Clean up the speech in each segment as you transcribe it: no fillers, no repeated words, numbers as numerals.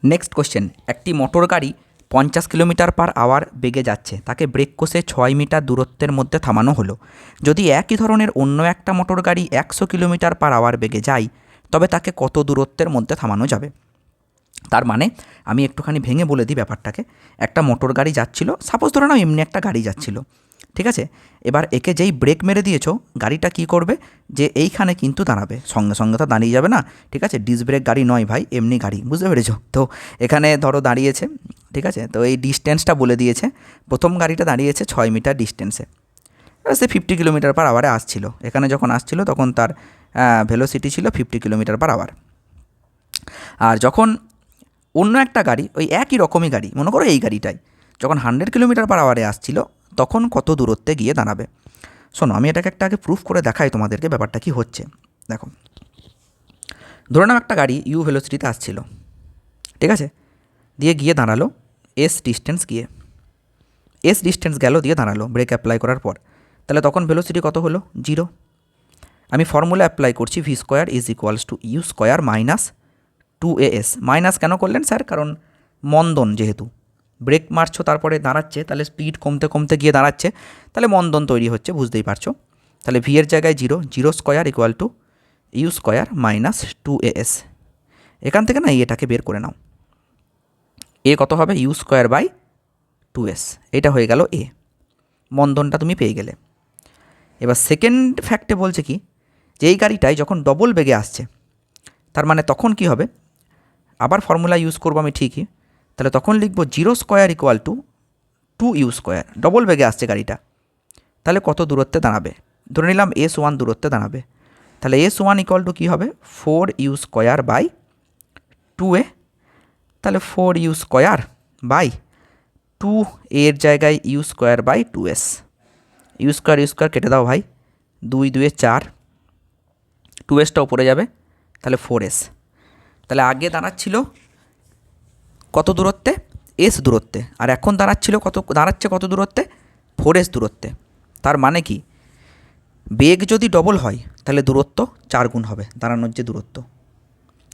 Next question, একটি motor গাড়ি 50 kilometre per hour বেগে যাচ্ছে, তাকে ব্রেক কষে 6 মিটার দূরত্বের মধ্যে থামানো হলো। যদি একই ধরনের অন্য একটা মোটর গাড়ি 100 কিলোমিটার পার আওয়ার বেগে যায়, তবে তাকে কত দূরত্বের মধ্যে থামানো যাবে? তার মানে আমি একটুখানি ভেঙে বলে দিই ব্যাপারটাকে। একটা মোটর গাড়ি যাচ্ছিল, সাপোজ ধরে নাও এমনি একটা গাড়ি যাচ্ছিল, ঠিক আছে। এবার একে যেই ব্রেক মেরে দিয়েছো, গাড়িটা কি করবে, যে এইখানে কিন্তু দাঁড়াবে, সঙ্গে সঙ্গে তো দাঁড়িয়ে যাবে না, ঠিক আছে। ডিস্ক ব্রেক গাড়ি নয় ভাই, এমনি গাড়ি, বুঝতে পেরেছো তো। এখানে ধরো দাঁড়িয়েছে, ঠিক আছে, তো এই ডিস্টেন্সটা বলে দিয়েছে। প্রথম গাড়িটা দাঁড়িয়েছে 6 মিটার ডিস্টেন্সে, সে 50 কিলোমিটার পার আওয়ারে আসছিল। এখানে যখন আসছিল তখন তার ভেলোসিটি ছিল 50 কিলোমিটার পার আওয়ার। আর যখন অন্য একটা গাড়ি, ওই একই রকমই গাড়ি, মনে করো এই গাড়িটাই যখন 100 কিলোমিটার পার আওয়ারে আসছিল, তখন কত দূরত্বে গিয়ে দাঁড়াবে? শোনো, আমি এটাকে একটা আগে প্রুফ করে দেখাই তোমাদেরকে ব্যাপারটা কি হচ্ছে। দেখো, ধরে নাও একটা গাড়ি ইউ ভেলোসিটিতে আসছিল, ঠিক আছে, দিয়ে গিয়ে দাঁড়ালো এস ডিস্টেন্স গিয়ে, এস ডিস্টেন্স গেল দিয়ে দাঁড়ালো ব্রেক অ্যাপ্লাই করার পর। তাহলে তখন ভেলোসিটি কত হলো? 0। আমি ফর্মুলা অ্যাপ্লাই করছি, V square is equals to U square minus 2as। Minus কেন করলেন স্যার? কারণ মন্দন, যেহেতু ব্রেক মারছো তারপরে দাঁড়াচ্ছে, তাহলে স্পিড কমতে কমতে গিয়ে দাঁড়াচ্ছে, তাহলে মন্দন তৈরি হচ্ছে, বুঝতেই পারছো। তাহলে ভি এর জায়গায় 0, 0 square equal to U square minus 2as। এখান থেকে না এটাকে বের করে নাও, এ কত হবে? U square by 2s। এটা হয়ে গেল এ, মন্দনটা তুমি পেয়ে গেলে। এবার সেকেন্ড ফ্যাক্টে বলছে কি, যে এই গাড়িটাই যখন ডবল বেগে আসছে, তার মানে তখন কি হবে? আবার ফর্মুলা ইউজ করবো আমি ঠিকই, তাহলে তখন লিখব 0 square equal two 2u square. Double বেগে আসছে গাড়িটা, তাহলে কত দূরত্বে দাঁড়াবে? ধরে নিলাম s1 দূরত্বে দাঁড়াবে, তাহলে s1 ইকুয়াল টু কী হবে? 4u square by 2a। তাহলে 4u স্কোয়ার বাই 2 এর জায়গায় U square by 2s। U square কেটে দাও ভাই, 2 2 4, 2sটা উপরে যাবে, তাহলে 4s। তাহলে আগে দাঁড়াচ্ছিল কত দূরত্বে? এস দূরত্বে। আর এখন দাঁড়াচ্ছে কত দূরত্বে? 4s দূরত্বে। তার মানে কি, বেগ যদি ডবল হয় তাহলে দূরত্ব 4 গুণ হবে, দাঁড়ানোর যে দূরত্ব,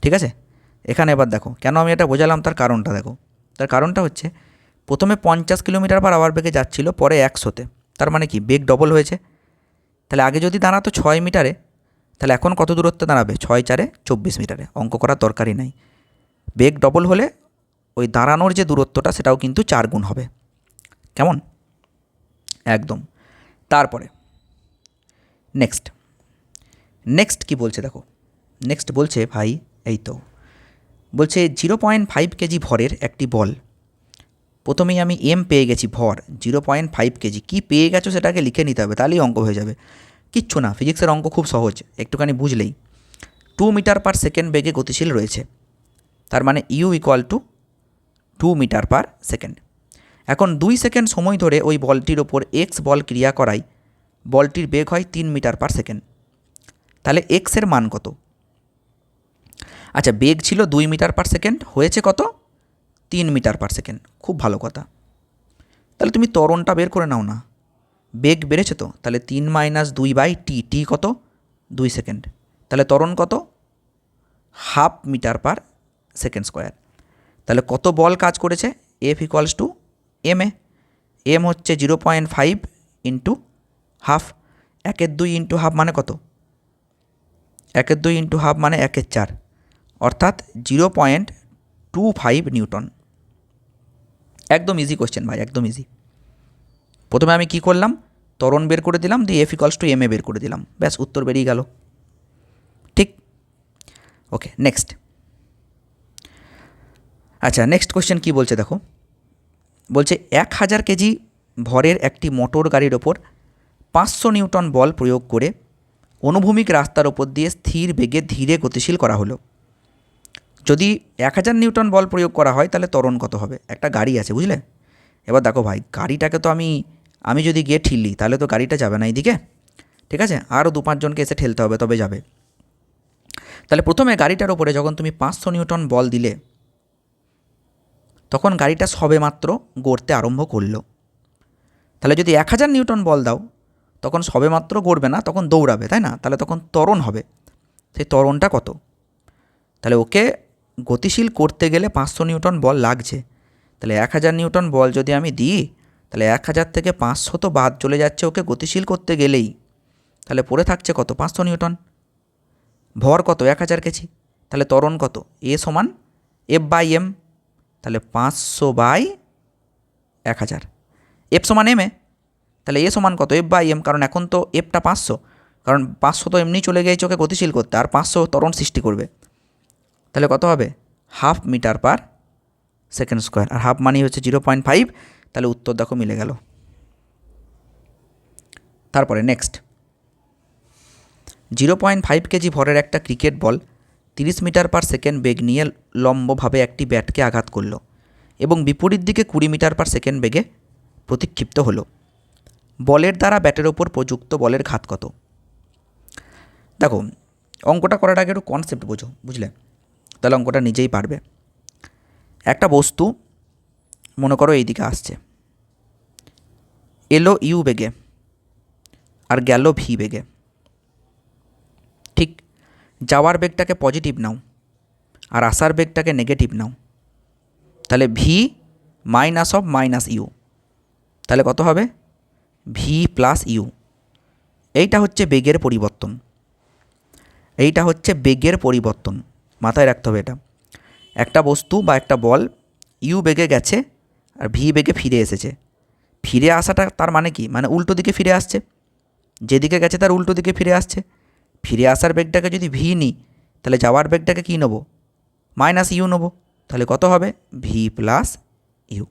ঠিক আছে। এখানে এবার দেখো কেন আমি এটা বোঝালাম, তার কারণটা দেখো। তার কারণটা হচ্ছে, প্রথমে 50 কিলোমিটার পার আওয়ার বেগে যাচ্ছিল, পরে 100-তে। তার মানে কি, বেগ ডবল হয়েছে। তাহলে আগে যদি দাঁড়াতো 6 মিটারে, তাহলে এখন কত দূরত্বে দাঁড়াবে? 6 4 24 মিটারে। অঙ্ক করার দরকারই নাই। বেগ ডবল হলে ওই দাঁড়ানোর যে দূরত্বটা সেটাও কিন্তু 4 গুণ হবে। কেমন? একদম। তারপরে নেক্সট কি বলছে দেখো। নেক্সট বলছে ভাই, এই তো বলছে 0.5 কেজি ভরের একটি বল। প্রথমেই আমি এম পেয়ে গেছি, ভর 0.5 কেজি। কী পেয়ে গেছো সেটাকে লিখে নিতে হবে, তাহলেই অঙ্ক হয়ে যাবে। কিচ্ছু না, ফিজিক্সের অঙ্ক খুব সহজ, একটুখানি বুঝলেই। 2 মিটার পার সেকেন্ড বেগে গতিশীল রয়েছে, তার মানে U equal to 2 metre per second. এখন 2 সেকেন্ড সময় ধরে ওই বলটির ওপর এক্স বল ক্রিয়া করায় বলটির বেগ হয় 3 মিটার পার সেকেন্ড। তাহলে এক্সের মান কত? আচ্ছা, বেগ ছিল 2 মিটার পার সেকেন্ড, হয়েছে কত? 3 মিটার পার সেকেন্ড। খুব ভালো কথা। তাহলে তুমি ত্বরণটা বের করে নাও না, বেগ বেড়েছে তো, তাহলে 3 মাইনাস 2 বাই টি, টি কত? 2 সেকেন্ড। তাহলে ত্বরণ কত? 1/2 মিটার পার সেকেন্ড স্কোয়ার। তাহলে কত বল কাজ করেছে? F equals to M A. M হচ্ছে 0.5 ইন্টু হাফ। 1/2 ইন্টু হাফ মানে কত? 1/2 ইন্টু হাফ মানে 1/4, অর্থাৎ 0.25 নিউটন। একদম ইজি কোশ্চেন ভাই, একদম ইজি। প্রথমে আমি কি করলাম? ত্বরণ বের করে দিলাম, দিয়ে এফ ইকুয়ালস টু এম এ বের করে দিলাম, ব্যাস উত্তর বেরিয়ে গেল। ঠিক, ওকে। নেক্সট, আচ্ছা নেক্সট কোশ্চেন কী বলছে দেখো। বলছে 1000 কেজি ভরের একটি মোটর গাড়ির ওপর 500 নিউটন বল প্রয়োগ করে অনুভূমিক রাস্তার ওপর দিয়ে স্থির বেগে ধীরে গতিশীল করা হলো। যদি 1000 নিউটন বল প্রয়োগ করা হয় তাহলে ত্বরণ কত হবে? একটা গাড়ি আছে, বুঝলে। এবার দেখো ভাই, গাড়িটাকে তো আমি যদি গিয়ে ঠেলি তাহলে তো গাড়িটা যাবে না এইদিকে, ঠিক আছে, আরও 2-5 জনকে এসে ঠেলতে হবে তবে যাবে। তাহলে প্রথমে গাড়িটার ওপরে যখন তুমি 500 নিউটন বল দিলে, তখন গাড়িটা সবেমাত্র গড়তে আরম্ভ করলো। তাহলে যদি 1000 নিউটন বল দাও, তখন সবেমাত্র গড়বে না, তখন দৌড়াবে, তাই না? তাহলে তখন ত্বরণ হবে। সেই ত্বরণটা কত? তাহলে ওকে গতিশীল করতে গেলে 500 নিউটন বল লাগছে, তাহলে 1000 নিউটন বল যদি আমি দিই, তাহলে 1000 থেকে 500 তো বাদ চলে যাচ্ছে ওকে গতিশীল করতে গেলেই, তাহলে পড়ে থাকছে কত? 500 নিউটন। ভর কত? 1000 কেজি। তাহলে ত্বরণ কত? এ সমান F/m, তাহলে 500/1000। এফ সমান এম এ, তাহলে এ সমান কত? F/m, কারণ এখন তো এফটা 500, কারণ 500 তো এমনি চলে গিয়েছে ওকে গতিশীল করতে, আর 500 ত্বরণ সৃষ্টি করবে। তাহলে কত হবে? 1/2 মিটার পার সেকেন্ড স্কোয়ার, আর হাফ মানি হচ্ছে 0.5। তাহলে উত্তর দেখো মিলে গেল। তারপরে নেক্সট, 0.5 কেজি ভরের একটা cricket ball 30 metre per second বেগ নিয়ে লম্বভাবে একটি ব্যাটকে আঘাত করলো এবং বিপরীত দিকে 20 মিটার পার সেকেন্ড বেগে প্রতিক্ষিপ্ত হলো। বলের দ্বারা ব্যাটের ওপর প্রযুক্ত বলের ঘাত কত? দেখো, অঙ্কটা করার আগে একটু কনসেপ্ট বোঝো, বুঝলে? তাহলে অঙ্কটা নিজেই পারবে। একটা বস্তু মনে করো এই দিকে আসছে, এলো ইউ বেগে আর গেল ভি বেগে। ঠিক, যাওয়ার বেগটাকে পজিটিভ নাও আর আসার বেগটাকে নেগেটিভ নাও, তাহলে V minus of minus U, তাহলে কত হবে? V plus U. এইটা হচ্ছে বেগের পরিবর্তন, এইটা হচ্ছে বেগের পরিবর্তন, মাথায় রাখতে হবে এটা। একটা বস্তু বা একটা বল ইউ বেগে গেছে আর ভি বেগে ফিরে এসেছে। ফিরে আসাটা তার মানে কি? মানে উল্টো দিকে ফিরে আসছে, যেদিকে গেছে তার উল্টো দিকে ফিরে আসছে। ফিরে আসার বেগটাকে যদি ভি নিই, তাহলে যাওয়ার বেগটাকে কী নেবো? মাইনাস ইউ নেবো। তাহলে কত হবে? V plus U.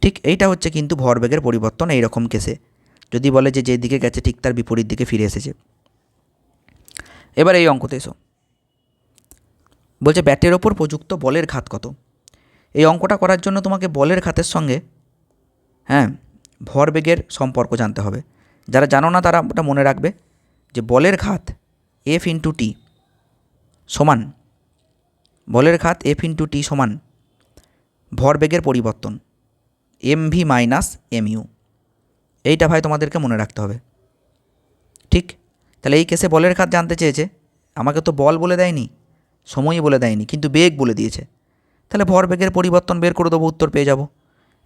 ঠিক এইটা হচ্ছে কিন্তু ভরবেগের পরিবর্তন এইরকম কেসে, যদি বলে যে যেদিকে গেছে ঠিক তার বিপরীত দিকে ফিরে এসেছে। এবার এই অঙ্কতে এসো, বলছে ব্যাটের ওপর প্রযুক্ত বলের ঘাত কত? এই অঙ্কটা করার জন্য তোমাকে বলের ঘাতের সঙ্গে ভরবেগের সম্পর্ক জানতে হবে। যারা জানো না তারা ওটা মনে রাখবে যে বলের ঘাত এফ ইন্টু টি সমান, বলের ঘাত এফ ইন্টু টি সমান ভরবেগের পরিবর্তন M V minus M U. এইটা ভাই তোমাদেরকে মনে রাখতে হবে। ঠিক, তাহলে এই কেসে বলের ঘাত জানতে চেয়েছে, আমাকে তো বল বলে দেয়নি, সময়ই বলে দেয়নি, কিন্তু বেগ বলে দিয়েছে। তাহলে ভরবেগের পরিবর্তন বের করে দেবো, উত্তর পেয়ে যাব।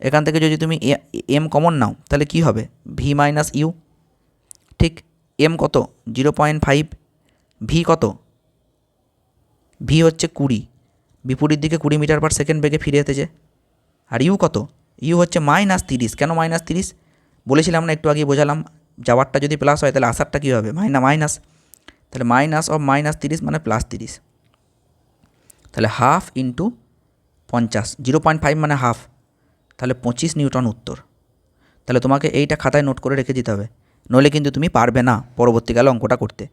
এখান থেকে যদি তুমি এম কমন নাও তাহলে কি হবে? V minus U. ঠিক, এম কত? 0.5, ভি কত? ভি হচ্ছে 20, বিপরীত দিকে 20 মিটার পার সেকেন্ড বেগে ফিরে এসেছে। আর ইউ কত? ইউ হচ্ছে -30। কেন -30? বলেছিলাম না, একটু আগে বোঝালাম, যাওয়ারটা যদি প্লাস হয় তাহলে আসারটা কী হবে? মাইনাস। তাহলে মাইনাস অফ -30 মানে +30। তাহলে 1/2 ইন্টু 50, 0.5 মানে হাফ, তাহলে 25 নিউটন উত্তর। তাহলে তোমাকে এইটা খাতায় নোট করে রেখে দিতে হবে, নইলে কিন্তু তুমি পারবে না পরবর্তীকালে অঙ্কটা করতে।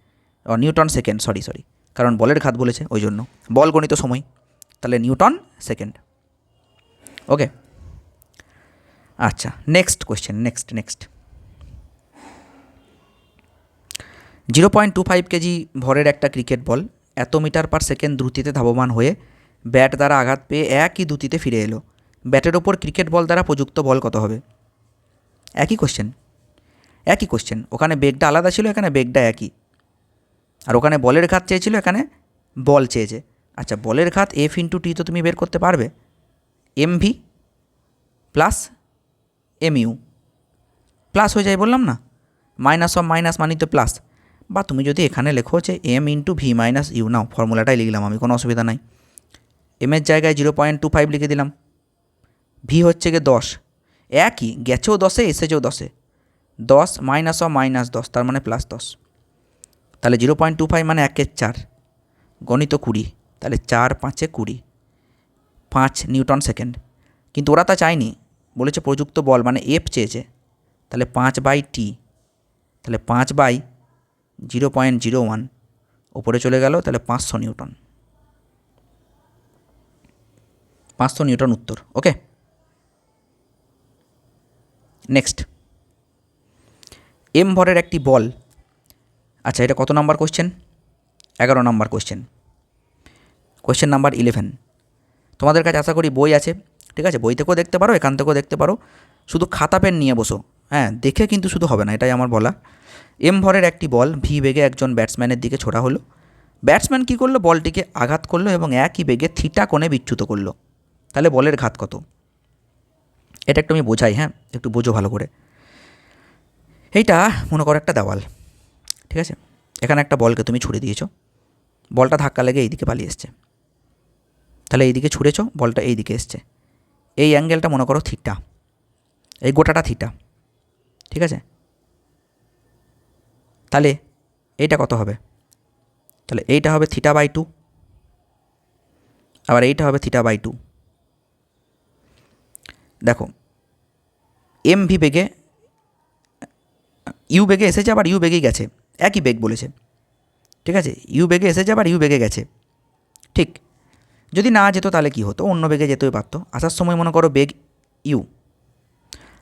নিউটন সেকেন্ড, সরি, কারণ বলের ঘাত বলেছে ওই জন্য, বল গণিত সময়, তাহলে নিউটন সেকেন্ড। ওকে, আচ্ছা, নেক্সট কোয়েশ্চেন, নেক্সট 0.25 কেজি ভরের একটা ক্রিকেট বল এত মিটার পার সেকেন্ড দ্রুতিতে ধাবমান হয়ে ব্যাট দ্বারা আঘাত পেয়ে একই দ্রুতিতে ফিরে এলো। ব্যাটের ওপর ক্রিকেট বল দ্বারা প্রযুক্ত বল কত হবে? একই কোশ্চেন, ওখানে বেগটা আলাদা ছিল, এখানে বেগটা একই। আর ওখানে বলের ঘাত চেয়েছিল, এখানে বল চেয়েছে। আচ্ছা, বলের ঘাত এফ ইন্টু টি তো তুমি বের করতে পারবে, M V plus M U, plus হয়ে যায় বললাম না, মাইনাস অফ মাইনাস মানি তো প্লাস। বা তুমি যদি এখানে লেখো যে M into V minus U, নাও ফর্মুলাটাই লিখলাম আমি, কোনো অসুবিধা নাই। এমের জায়গায় 0.25 লিখে দিলাম, ভি হচ্ছে গিয়ে 10, একই, গেছেও 10-এ এসেছেও 10-এ, 10 মাইনাস অফ -10 তার মানে +10। তাহলে 0.25 মানে 1/4, গণিত 20, তাহলে 4 5 20, 5 নিউটন সেকেন্ড। কিন্তু ওরা তা চায়নি, বলেছে প্রযুক্ত বল মানে এফ চেয়েছে, তাহলে 5/t, তাহলে 5/0.01 ওপরে চলে গেল, তাহলে 500 নিউটন, 500 নিউটন উত্তর। ওকে, নেক্সট, এম ভরের একটি বল। আচ্ছা, এটা কত number question? 11 number question, question number 11। তোমাদের কাছে আশা করি বই আছে, ঠিক আছে? বই থেকেও দেখতে পারো, এখান থেকেও দেখতে পারো, শুধু খাতা পেন নিয়ে বসো, দেখে কিন্তু শুধু হবে না, এটাই আমার বলা। এম ভরের একটি বল ভি বেগে একজন ব্যাটসম্যানের দিকে ছোড়া হলো ব্যাটসম্যান কী করলো, বলটিকে আঘাত করলো এবং একই বেগে থিটা কোণে বিচ্যুত করলো। তাহলে বলের ঘাত কত? এটা একটু আমি বোঝাই, হ্যাঁ, একটু বোঝো ভালো করে। এইটা মনে করো একটা দেওয়াল, ঠিক আছে? এখানে একটা বলকে তুমি ছুড়ে দিয়েছো, বলটা ধাক্কা লেগে এইদিকে পালিয়ে এসছে। তাহলে এইদিকে ছুঁড়েছো, বলটা এই দিকে এসছে, এই অ্যাঙ্গেলটা মনে করো থিটা, এই গোটাটা থিটা, ঠিক আছে? তাহলে এইটা কত হবে? তাহলে এইটা হবে থিটা বাই 2, আবার এইটা হবে থিটা বাই 2। দেখো এম ভি বেগে ইউ বেগে এসেছে, আবার ইউ বেগেই গেছে, একই বেগ বলেছে, ঠিক আছে? ইউ বেগে এসেছে, আবার ইউ বেগে গেছে, ঠিক? যদি না যেত তাহলে কী হতো? অন্য বেগে যেতেই পারতো। আসার সময় মনে করো বেগ ইউ,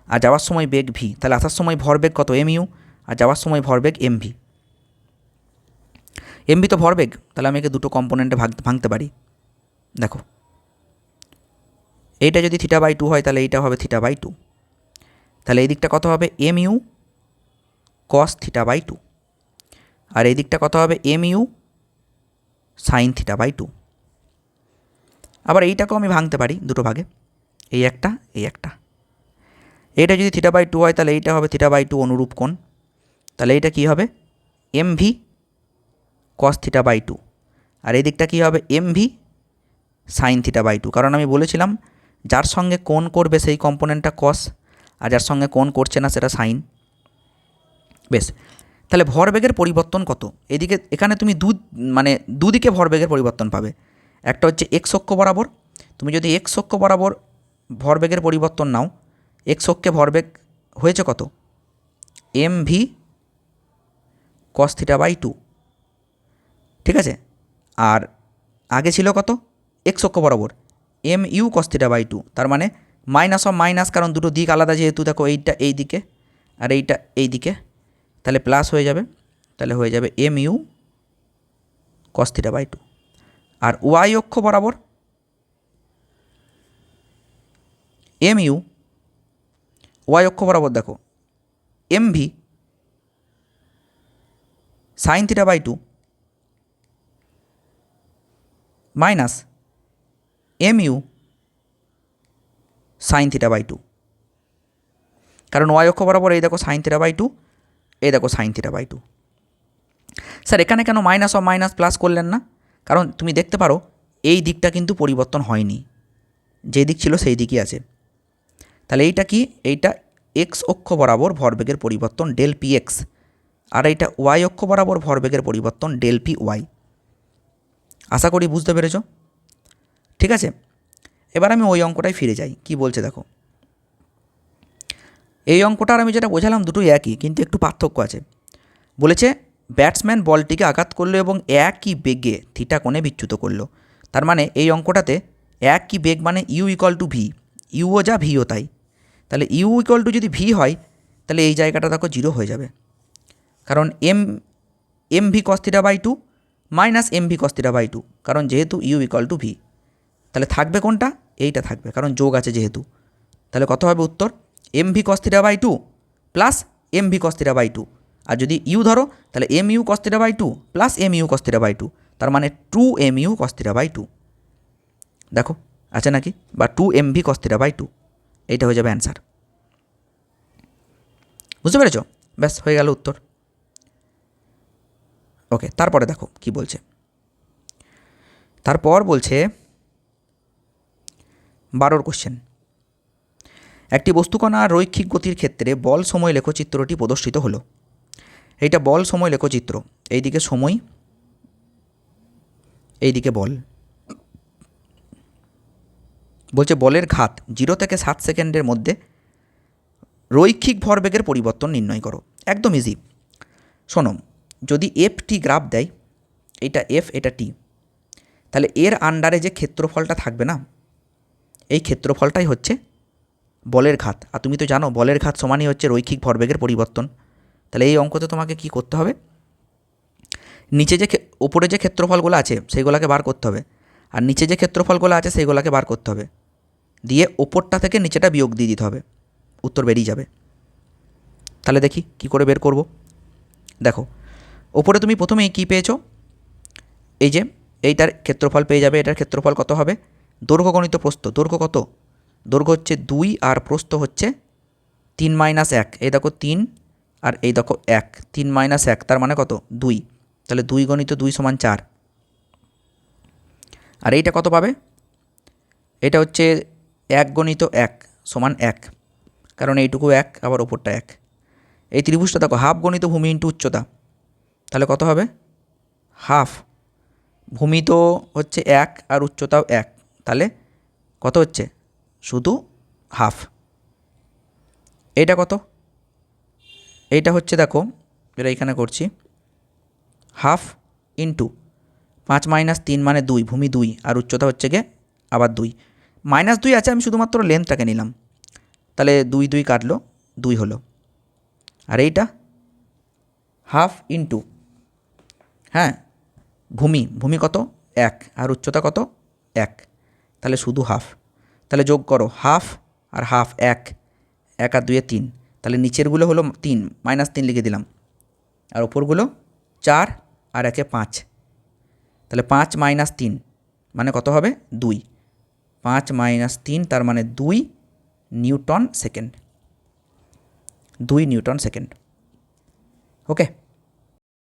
আর যাওয়ার সময় বেগ ভি, তাহলে আসার সময় ভরবেগ কত? এম ইউ, আর যাওয়ার সময় ভরবেগ এম ভি। এম ভি তো ভরবেগ, তাহলে আমি একে দুটো কম্পোনেন্টে ভাঙতে পারি। দেখো এইটা যদি থিটা বাই 2 হয়, তাহলে এইটা হবে থিটা বাই 2। তাহলে এই দিকটা কত হবে? M U cos theta by 2, আর এই দিকটা কত হবে? M U sine theta by 2। আবার এইটাকেও আমি ভাঙতে পারি দুটো ভাগে, এই একটা, এই একটা। এইটা যদি থিটা বাই 2 হয়, তাহলে এইটা হবে থিটা বাই 2 অনুরূপ কোণ। তাহলে এইটা কী হবে? M V cos theta by 2, আর এই দিকটা কী হবে? M V sine theta by 2। কারণ আমি বলেছিলাম যার সঙ্গে কোণ করবে সেই কম্পোনেন্টটা কস, আর যার সঙ্গে কোণ করছে না সেটা সাইন। বেশ, তাহলে ভরবেগের পরিবর্তন কত? এদিকে এখানে তুমি দুদিকে ভরবেগের পরিবর্তন পাবে। একটা হচ্ছে এক্স অক্ষ বরাবর, তুমি যদি এক্স অক্ষ বরাবর ভরবেগের পরিবর্তন নাও, এক্স অক্ষে ভরবেগ হয়েছে কত? M V cos theta by 2, ঠিক আছে? আর আগে ছিল কত? এক্স অক্ষ বরাবর M U cos theta by 2, তার মানে মাইনাস অফ মাইনাস, কারণ দুটো দিক আলাদা যেহেতু। দেখো এইটা এই দিকে আর এইটা এই দিকে, তাহলে প্লাস হয়ে যাবে, তাহলে হয়ে যাবে M U cos theta by 2। আর ওয়াই অক্ষ বরাবর এম ইউ, ওয়াই অক্ষ বরাবর দেখো M V sine theta by 2 minus M U sine theta by 2। কারণ ওয়াই অক্ষ বরাবর এই দেখো সাইন থিটা বাই 2, এই দেখো সাইন থিটা বাই 2। স্যার এখানে কেন মাইনাস অফ মাইনাস প্লাস করলেন না? কারণ তুমি দেখতে পারো এই দিকটা কিন্তু পরিবর্তন হয়নি, যে দিক ছিল সেই দিকই আছে। তাহলে এইটা কি? এইটা এক্স অক্ষ বরাবর ভরবেগের পরিবর্তন ডেল পি এক্স, আর এইটা ওয়াই অক্ষ বরাবর ভরবেগের পরিবর্তন ডেল পি ওয়াই। আশা করি বুঝতে পেরেছ, ঠিক আছে? এবার আমি ওই অঙ্কটাই ফিরে যাই, কি বলছে দেখো। এই অঙ্কটার আমি যেটা বোঝালাম দুটোই একই, কিন্তু একটু পার্থক্য আছে। বলেছে ব্যাটসম্যান বলটিকে আঘাত করলো এবং একই বেগে থিটা কোণে বিচ্যুত করলো। তার মানে এই অঙ্কটাতে একই বেগ মানে ইউ ইকুয়াল টু ভি, ইউও যা ভিও তাই। তাহলে ইউ ইকুয়াল টু যদি ভি হয়, তাহলে এই জায়গাটা দেখো জিরো হয়ে যাবে, কারণ M V cos theta by 2 minus M V cos theta by 2, কারণ যেহেতু ইউ ইকুয়াল টু ভি। তাহলে থাকবে কোনটা? এইটা থাকবে, কারণ যোগ আছে যেহেতু। তাহলে কত হবে উত্তর? M V cos theta by 2 plus M V cos theta by 2, আর যদি ইউ ধরো তাহলে M U cos theta by 2 plus M U cos theta by 2, তার মানে 2 M U cos theta by 2। দেখো আছে নাকি? বা 2 M V cos theta by 2, এইটা হয়ে যাবে অ্যান্সার। বুঝতে পেরেছ? ব্যাস হয়ে গেল উত্তর। ওকে, তারপরে দেখো কি বলছে। তারপর বলছে 12 কোশ্চেন, একটি বস্তুকণার রৈখিক গতির ক্ষেত্রে বল সময় লেখচিত্রটি প্রদর্শিত হলো। এইটা বল সময় লেখচিত্র, এইদিকে সময়, এইদিকে বল। বলছে বলের ঘাত 0 থেকে 7 সেকেন্ডের মধ্যে রৈখিক ভরবেগের পরিবর্তন নির্ণয় করো। একদম ইজি। শোনো, যদি এফ টি গ্রাফ দেয়, এইটা এফ এটা টি, তাহলে এর আন্ডারে যে ক্ষেত্রফলটা থাকবে না, এই ক্ষেত্রফলটাই হচ্ছে বলের ঘাত। আর তুমি তো জানো বলের ঘাত সমানই হচ্ছে রৈখিক ভরবেগের পরিবর্তন। তাহলে এই অঙ্কতে তোমাকে কি করতে হবে? নিচে যে ওপরে যে ক্ষেত্রফলগুলো আছে সেইগুলোকে বার করতে হবে, আর নিচে যে ক্ষেত্রফলগুলো আছে সেইগুলোকে বার করতে হবে, দিয়ে ওপরটা থেকে নিচেটা বিয়োগ দিয়ে দিতে হবে, উত্তর বেরিয়ে যাবে। তাহলে দেখি কি করে বের করব। দেখো ওপরে তুমি প্রথমেই কী পেয়েছো? এই যে এইটার ক্ষেত্রফল পেয়ে যাবে, এটার ক্ষেত্রফল কত হবে, দৈর্ঘ্য গণিত প্রস্থ, দৈর্ঘ্য কত, দৈর্ঘ্য হচ্ছে 2 আর প্রস্থ হচ্ছে 3 - 1, এই দেখো 3 আর এই দেখো 1, 3 - 1 তার মানে কত 2, তাহলে 2 গণিত 2 সমান 4। আর এইটা কত পাবে, এটা হচ্ছে 1 গণিত 1 সমান 1, কারণ এইটুকু 1 আবার ওপরটা 1। এই ত্রিভুজটা দেখো হাফ গণিত ভূমি ইন্টু উচ্চতা, তাহলে কত হবে, হাফ, ভূমি তো হচ্ছে 1 আর উচ্চতাও 1, তাহলে কত হচ্ছে শুধু হাফ। এইটা কত, এইটা হচ্ছে দেখো যেটা এখানে করছি, হাফ ইন্টু 5 - 3 মানে 2, ভূমি 2 আর উচ্চতা হচ্ছে গিয়ে আবার 2, -2 আছে, আমি শুধুমাত্র লেন্থটাকে নিলাম, তাহলে 2 2 কাটলো, 2 হলো। আর এইটা হাফ ইন্টু, হ্যাঁ, ভূমি কত 1 আর উচ্চতা কত 1, তাহলে শুধু হাফ। তাহলে যোগ করো হাফ আর হাফ 1, 1 আর 2 3, তাহলে নিচেরগুলো হলো 3 -3 লিখে দিলাম, আর ওপরগুলো 4 আর 1 5, তাহলে 5 - 3 মানে কত হবে 2, 5 - 3 তার মানে 2 নিউটন সেকেন্ড, 2 নিউটন সেকেন্ড। ওকে।